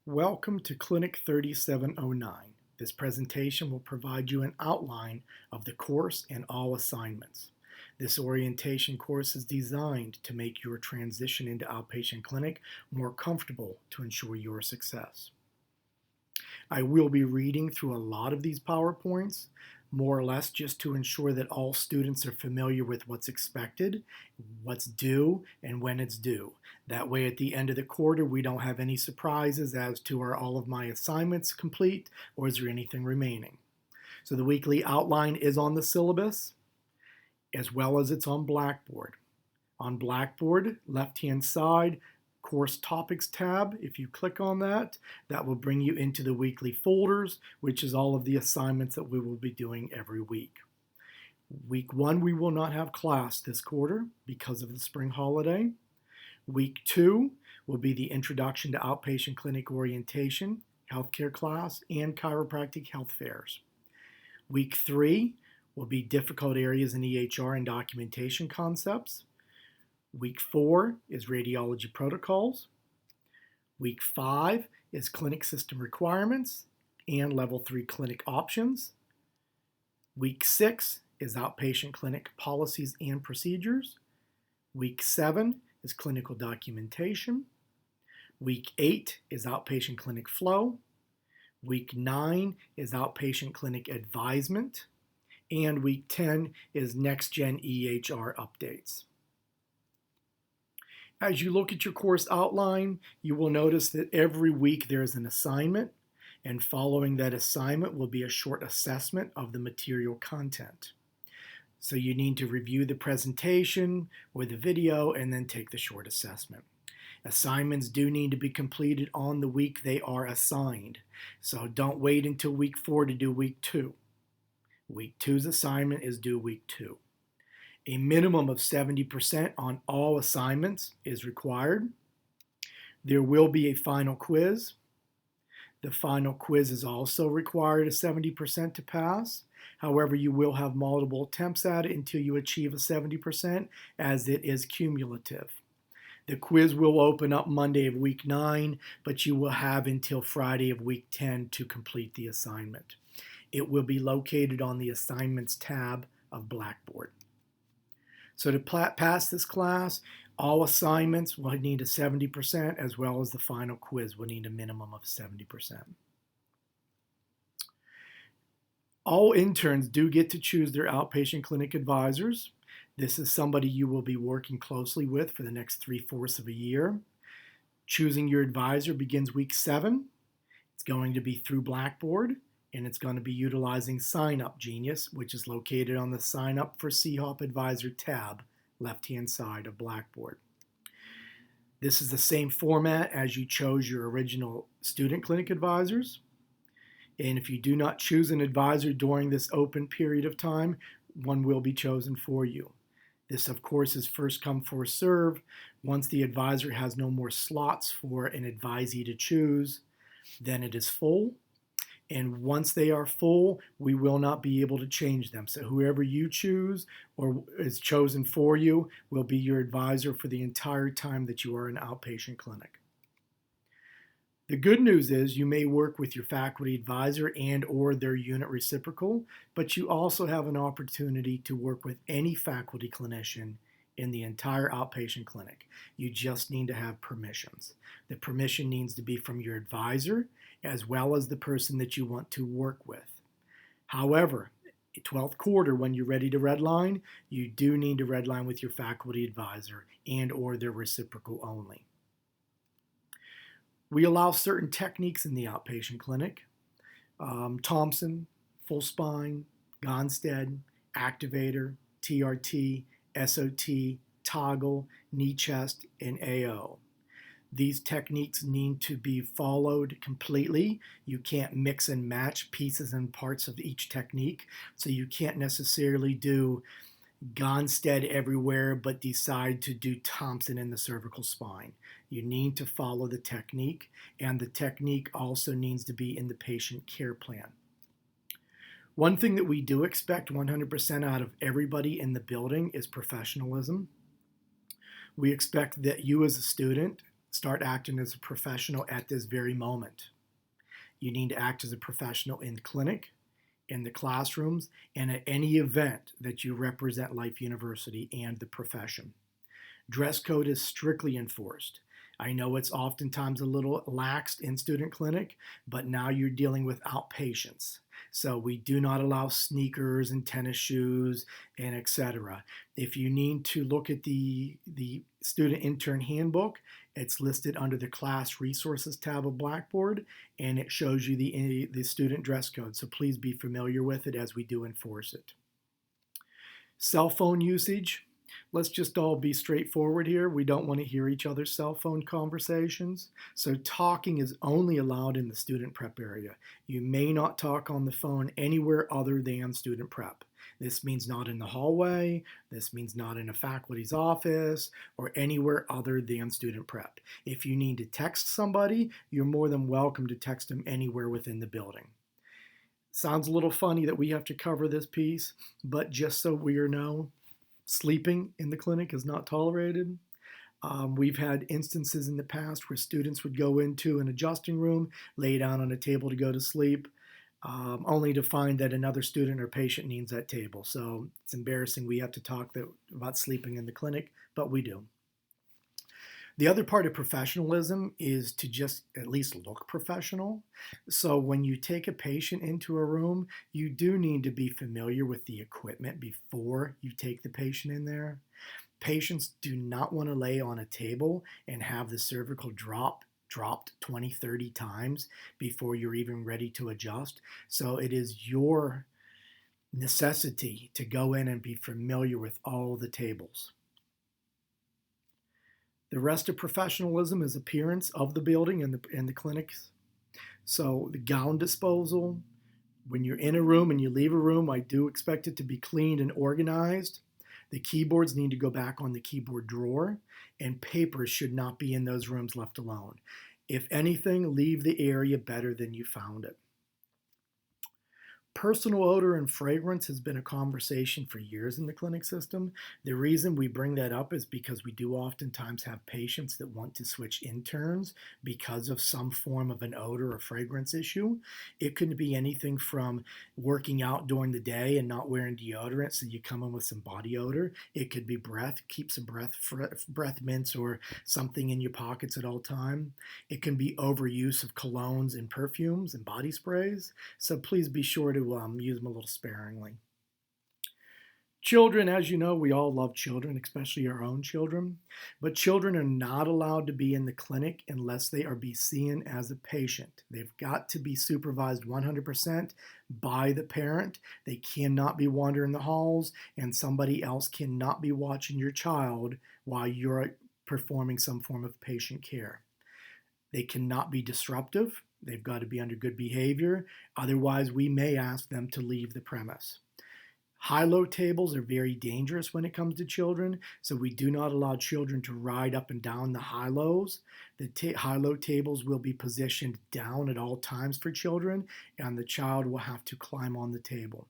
Welcome to Clinic 3709. This presentation will provide you an outline of the course and all assignments. This orientation course is designed to make your transition into outpatient clinic more comfortable to ensure your success. I will be reading through a lot of these PowerPoints, more or less just to ensure that all students are familiar with what's expected, what's due, and when it's due. That way at the end of the quarter we don't have any surprises as to are all of my assignments complete or is there anything remaining. So the weekly outline is on the syllabus as well as it's on Blackboard. On Blackboard, left-hand side, Course Topics tab. If you click on that, that will bring you into the weekly folders, which is all of the assignments that we will be doing every week. Week 1, we will not have class this quarter because of the spring holiday. Week 2 will be the Introduction to Outpatient Clinic Orientation, Healthcare class, and Chiropractic Health Fairs. Week 3 will be difficult areas in EHR and documentation concepts. Week 4 is radiology protocols. Week 5 is clinic system requirements and level 3 clinic options. Week 6 is outpatient clinic policies and procedures. Week 7 is clinical documentation. Week 8 is outpatient clinic flow. Week 9 is outpatient clinic advisement. And week 10 is next-gen EHR updates. As you look at your course outline, you will notice that every week there is an assignment, and following that assignment will be a short assessment of the material content. So you need to review the presentation or the video and then take the short assessment. Assignments do need to be completed on the week they are assigned, so don't wait until week 4 to do week 2. Week 2's assignment is due week 2. A minimum of 70% on all assignments is required. There will be a final quiz. The final quiz is also required a 70% to pass. However, you will have multiple attempts at it until you achieve a 70% as it is cumulative. The quiz will open up Monday of week 9, but you will have until Friday of week 10 to complete the assignment. It will be located on the Assignments tab of Blackboard. So to pass this class, all assignments will need a 70% as well as the final quiz will need a minimum of 70%. All interns do get to choose their outpatient clinic advisors. This is somebody you will be working closely with for the next 3/4 of a year. Choosing your advisor begins week 7. It's going to be through Blackboard, and it's going to be utilizing Sign Up Genius, which is located on the Sign Up for CHOP Advisor tab, left-hand side of Blackboard. This is the same format as you chose your original student clinic advisors. And if you do not choose an advisor during this open period of time, one will be chosen for you. This, of course, is first come, first serve. Once the advisor has no more slots for an advisee to choose, then it is full. And once they are full, we will not be able to change them. So whoever you choose or is chosen for you will be your advisor for the entire time that you are in outpatient clinic. The good news is you may work with your faculty advisor and or their unit reciprocal, but you also have an opportunity to work with any faculty clinician in the entire outpatient clinic. You just need to have permissions. The permission needs to be from your advisor as well as the person that you want to work with. However, 12th quarter, when you're ready to redline, you do need to redline with your faculty advisor and or their reciprocal only. We allow certain techniques in the outpatient clinic. Thompson, full spine, Gonstead, activator, TRT, SOT, toggle, knee chest, and AO. These techniques need to be followed completely. You can't mix and match pieces and parts of each technique, so you can't necessarily do Gonstead everywhere but decide to do Thompson in the cervical spine. You need to follow the technique, and the technique also needs to be in the patient care plan. One thing that we do expect 100% out of everybody in the building is professionalism. We expect that you as a student Start acting as a professional at this very moment. You need to act as a professional in clinic, in the classrooms, and at any event that you represent Life University and the profession. Dress code is strictly enforced. I know it's oftentimes a little laxed in student clinic, but now you're dealing with outpatients. So we do not allow sneakers and tennis shoes and etc. If you need to look at the student intern handbook, it's listed under the class resources tab of Blackboard, and it shows you the student dress code. So please be familiar with it as we do enforce it. Cell phone usage. Let's just all be straightforward here. We don't want to hear each other's cell phone conversations. So talking is only allowed in the student prep area. You may not talk on the phone anywhere other than student prep. This means not in the hallway, this means not in a faculty's office, or anywhere other than student prep. If you need to text somebody, you're more than welcome to text them anywhere within the building. Sounds a little funny that we have to cover this piece, but just so we know, sleeping in the clinic is not tolerated. We've had instances in the past where students would go into an adjusting room, lay down on a table to go to sleep, only to find that another student or patient needs that table. So it's embarrassing we have to talk about sleeping in the clinic, but we do. The other part of professionalism is to just at least look professional. So when you take a patient into a room, you do need to be familiar with the equipment before you take the patient in there. Patients do not want to lay on a table and have the cervical dropped 20, 30 times before you're even ready to adjust. So it is your necessity to go in and be familiar with all the tables. The rest of professionalism is appearance of the building and the clinics. So the gown disposal, when you're in a room and you leave a room, I do expect it to be cleaned and organized. The keyboards need to go back on the keyboard drawer, and papers should not be in those rooms left alone. If anything, leave the area better than you found it. Personal odor and fragrance has been a conversation for years in the clinic system. The reason we bring that up is because we do oftentimes have patients that want to switch interns because of some form of an odor or fragrance issue. It could be anything from working out during the day and not wearing deodorant, so you come in with some body odor. It could be breath, keep some breath mints or something in your pockets at all time. It can be overuse of colognes and perfumes and body sprays. So please be sure to use them a little sparingly. Children, as you know, we all love children, especially our own children, but children are not allowed to be in the clinic unless they are be seen as a patient. They've got to be supervised 100% by the parent. They cannot be wandering the halls, and somebody else cannot be watching your child while you're performing some form of patient care. They cannot be disruptive. They've got to be under good behavior. Otherwise, we may ask them to leave the premise. High-low tables are very dangerous when it comes to children, so we do not allow children to ride up and down the high-lows. The high-low tables will be positioned down at all times for children, and the child will have to climb on the table.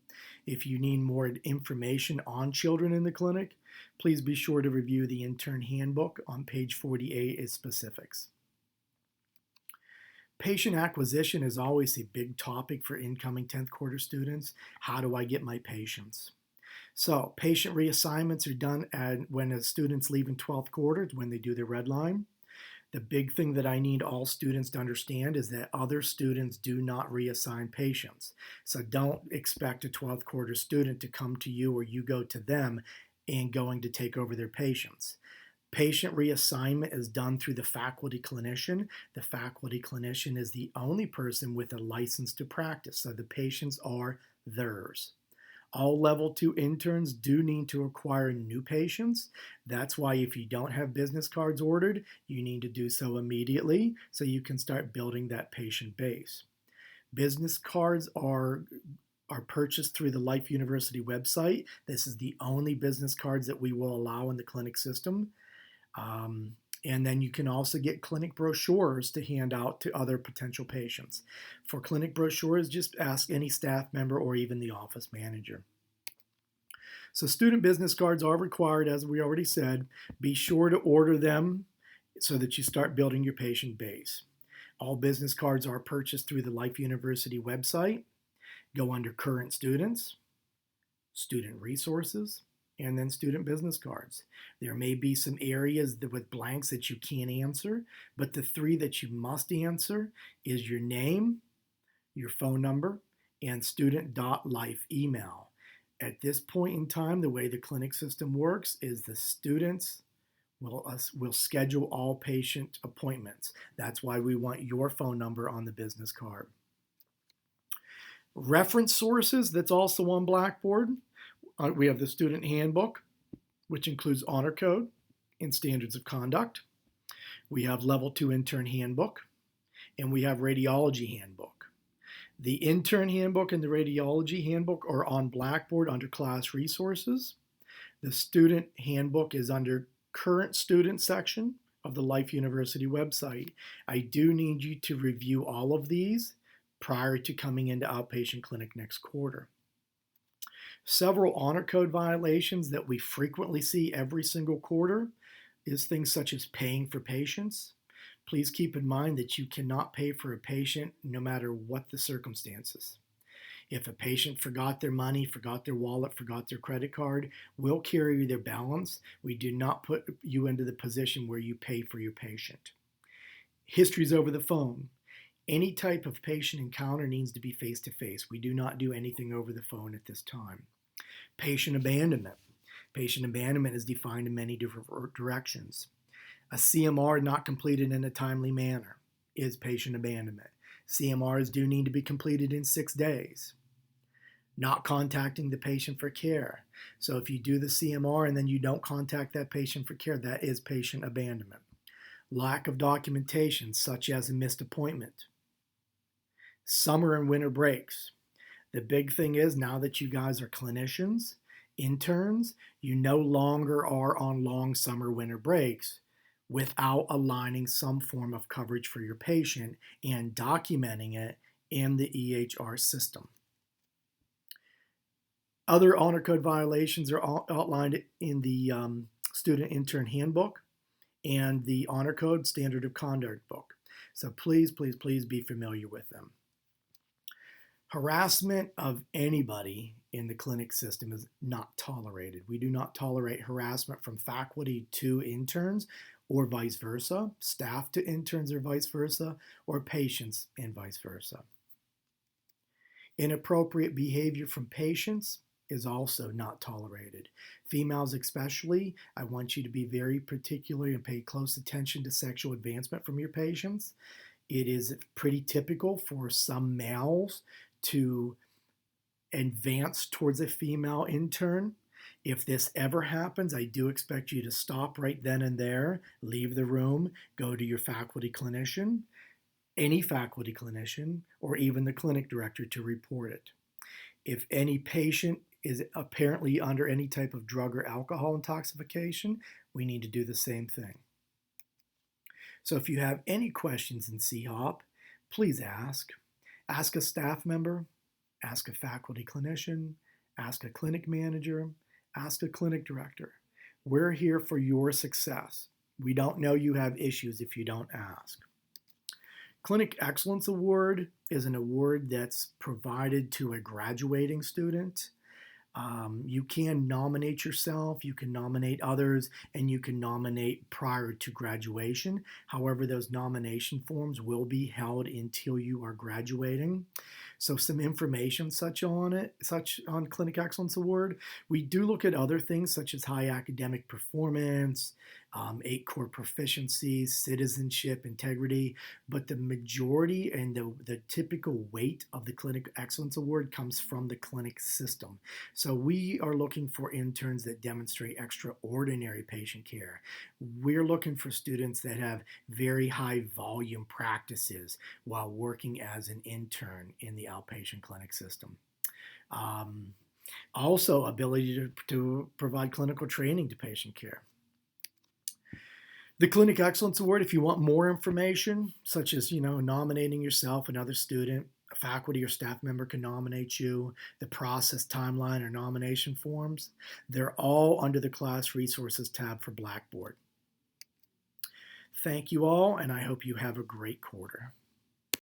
If you need more information on children in the clinic, please be sure to review the intern handbook on page 48 as specifics. Patient acquisition is always a big topic for incoming 10th quarter students. How do I get my patients? So patient reassignments are done when a student's leaving 12th quarter, when they do their red line. The big thing that I need all students to understand is that other students do not reassign patients. So don't expect a 12th quarter student to come to you or you go to them and going to take over their patients. Patient reassignment is done through the faculty clinician. The faculty clinician is the only person with a license to practice, so the patients are theirs. All level 2 interns do need to acquire new patients. That's why if you don't have business cards ordered, you need to do so immediately so you can start building that patient base. Business cards are purchased through the Life University website. This is the only business cards that we will allow in the clinic system. And then you can also get clinic brochures to hand out to other potential patients. For clinic brochures, just ask any staff member or even the office manager. So student business cards are required, as we already said. Be sure to order them so that you start building your patient base. All business cards are purchased through the Life University website. Go under Current Students, Student Resources, and then Student Business Cards. There may be some areas with blanks that you can't answer, but the three that you must answer is your name, your phone number, and student.life email. At this point in time, the way the clinic system works is the students will schedule all patient appointments. That's why we want your phone number on the business card. Reference sources, that's also on Blackboard. We have the student handbook, which includes honor code and standards of conduct. We have level 2 intern handbook, and we have radiology handbook. The intern handbook and the radiology handbook are on Blackboard under class resources. The student handbook is under current student section of the Life University website. I do need you to review all of these prior to coming into outpatient clinic next quarter. Several honor code violations that we frequently see every single quarter is things such as paying for patients. Please keep in mind that you cannot pay for a patient no matter what the circumstances. If a patient forgot their money, forgot their wallet, forgot their credit card, we'll carry their balance. We do not put you into the position where you pay for your patient. Histories over the phone. Any type of patient encounter needs to be face-to-face. We do not do anything over the phone at this time. Patient abandonment. Patient abandonment is defined in many different directions. A CMR not completed in a timely manner is patient abandonment. CMRs do need to be completed in 6 days. Not contacting the patient for care. So if you do the CMR and then you don't contact that patient for care, that is patient abandonment. Lack of documentation, such as a missed appointment. Summer and winter breaks. The big thing is, now that you guys are clinicians, interns, you no longer are on long summer winter breaks without aligning some form of coverage for your patient and documenting it in the EHR system. Other honor code violations are outlined in the student intern handbook and the honor code standard of conduct book. So please, please, please be familiar with them. Harassment of anybody in the clinic system is not tolerated. We do not tolerate harassment from faculty to interns or vice versa, staff to interns or vice versa, or patients and vice versa. Inappropriate behavior from patients is also not tolerated. Females especially, I want you to be very particular and pay close attention to sexual advancement from your patients. It is pretty typical for some males to advance towards a female intern. If this ever happens, I do expect you to stop right then and there, leave the room, go to your faculty clinician, any faculty clinician, or even the clinic director to report it. If any patient is apparently under any type of drug or alcohol intoxication, we need to do the same thing. So if you have any questions in CHOP, please ask. Ask a staff member, ask a faculty clinician, ask a clinic manager, ask a clinic director. We're here for your success. We don't know you have issues if you don't ask. Clinic Excellence Award is an award that's provided to a graduating student. You can nominate yourself, you can nominate others, and you can nominate prior to graduation. However, those nomination forms will be held until you are graduating. So some information such on Clinic Excellence Award. We do look at other things such as high academic performance, 8 core proficiencies, citizenship, integrity, but the majority and the typical weight of the Clinic Excellence Award comes from the clinic system. So we are looking for interns that demonstrate extraordinary patient care. We're looking for students that have very high volume practices while working as an intern in the outpatient clinic system. Also, ability to provide clinical training to patient care. The Clinic Excellence Award, if you want more information, such as, nominating yourself, another student, a faculty or staff member can nominate you, the process timeline or nomination forms, they're all under the Class Resources tab for Blackboard. Thank you all, and I hope you have a great quarter.